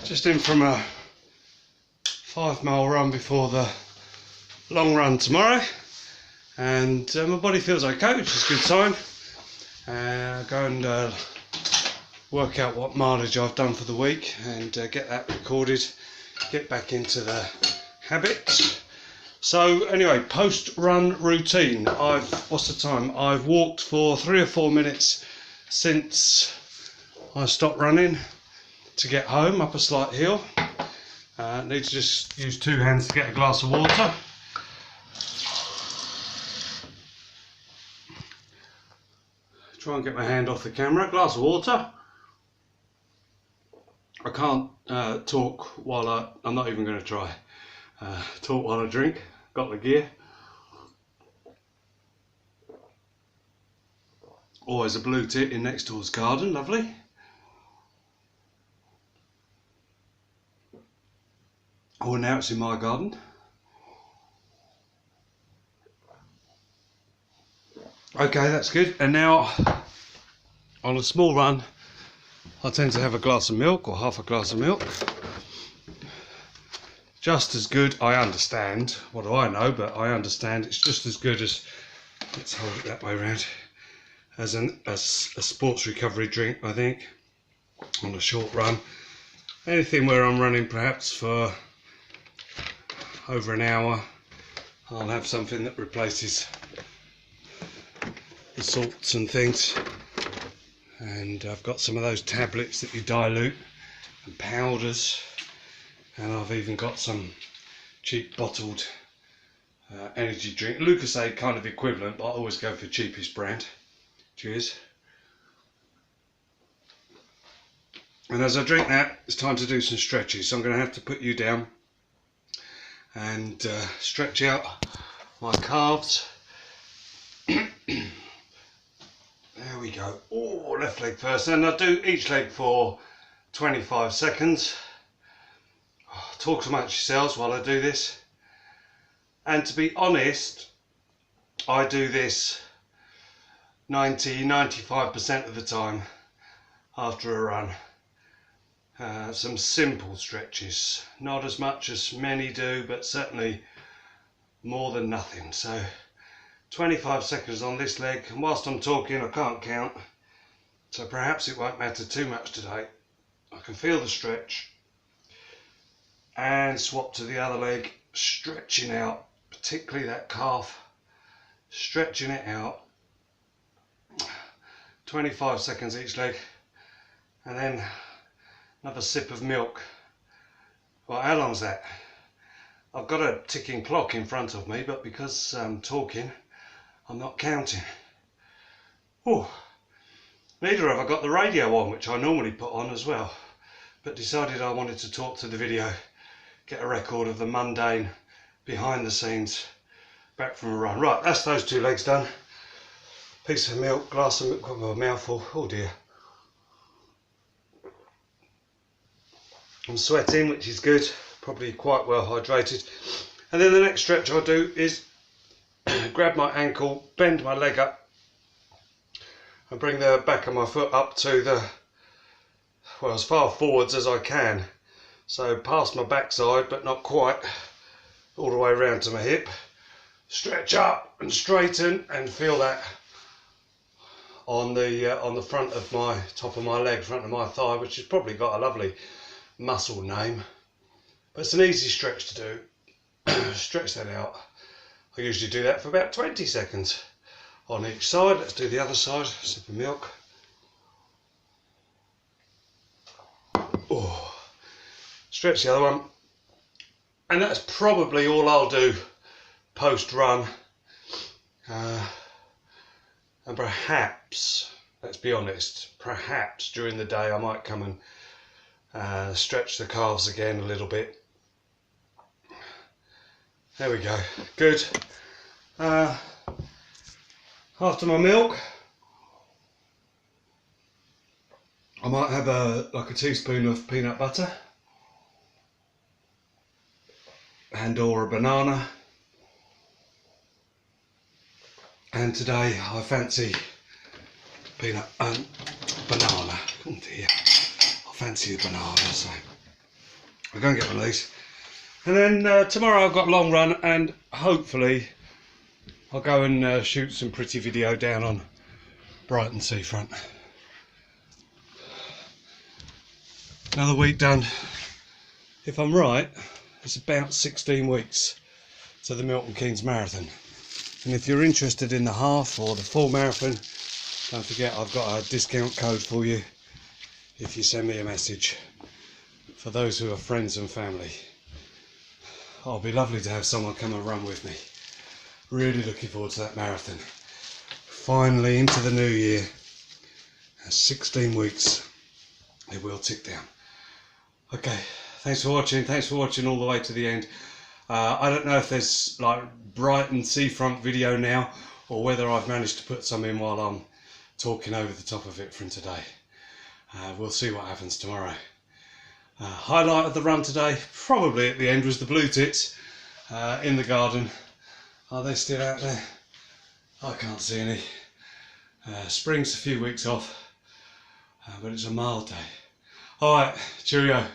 Just in from a 5-mile run before the long run tomorrow, and my body feels okay, which is a good sign. Go and work out what mileage I've done for the week and get that recorded, get back into the habits. So anyway, post-run routine. What's the time? I've walked for 3 or 4 minutes since I stopped running to get home up a slight hill. Need to just use 2 hands to get a glass of water. Try and get my hand off the camera. Glass of water. I can't talk while I'm not even going to try. Talk while I drink. Got the gear. Always a blue tit in next door's garden. Lovely. Oh, now it's in my garden. Okay, that's good. And now, on a small run, I tend to have a glass of milk or half a glass of milk. Just as good, I understand. What do I know? But I understand it's just as good as, let's hold it that way around, as a sports recovery drink, I think, on a short run. Anything where I'm running perhaps for over an hour, I'll have something that replaces the salts and things. And I've got some of those tablets that you dilute and powders, and I've even got some cheap bottled energy drink, Lucozade kind of equivalent, but I always go for cheapest brand. Cheers. And as I drink that, it's time to do some stretches, so I'm going to have to put you down and stretch out my calves. There we go. Oh, left leg first, and I do each leg for 25 seconds. Oh, talk amongst yourselves while I do this. And to be honest, I do this 90–95% of the time after a run. Some simple stretches, not as much as many do, but certainly more than nothing. So 25 seconds on this leg, and whilst I'm talking I can't count, so perhaps it won't matter too much today. I can feel the stretch and swap to the other leg, stretching out, particularly that calf, stretching it out. 25 seconds each leg, and then another sip of milk. Well, how long's that? I've got a ticking clock in front of me, but because I'm talking, I'm not counting. Oh, neither have I got the radio on, which I normally put on as well, but decided I wanted to talk to the video, get a record of the mundane behind the scenes back from a run. Right, that's those 2 legs done. Piece of milk, glass of milk, got my mouthful. Oh dear. I'm sweating, which is good, probably quite well hydrated. And then the next stretch I do is grab my ankle, bend my leg up and bring the back of my foot up to the, well, as far forwards as I can. So past my backside, but not quite, all the way around to my hip. Stretch up and straighten and feel that on the front of my, top of my leg, front of my thigh, which has probably got a lovely muscle name, but it's an easy stretch to do. Stretch that out. I usually do that for about 20 seconds on each side. Let's do the other side. Sip of milk. Oh, stretch the other one, and that's probably all I'll do post run. And perhaps, let's be honest, perhaps during the day I might come and stretch the calves again a little bit. There we go, good. After my milk, I might have like a teaspoon of peanut butter and or a banana. And today I fancy peanut and banana. Oh dear, I fancy a banana, so I'll go and get one of these. And then tomorrow I've got a long run, and hopefully I'll go and shoot some pretty video down on Brighton Seafront. Another week done. If I'm right, it's about 16 weeks to the Milton Keynes Marathon. And if you're interested in the half or the full marathon, don't forget I've got a discount code for you if you send me a message. For those who are friends and family. Oh, it'll be lovely to have someone come and run with me. Really looking forward to that marathon. Finally into the new year. 16 weeks. It will tick down. Okay, thanks for watching. Thanks for watching all the way to the end. I don't know if there's like Brighton Seafront video now, or whether I've managed to put some in while I'm talking over the top of it from today. We'll see what happens tomorrow. Highlight of the run today, probably at the end, was the blue tits in the garden. Are they still out there? I can't see any. Spring's a few weeks off, but it's a mild day. Alright, cheerio.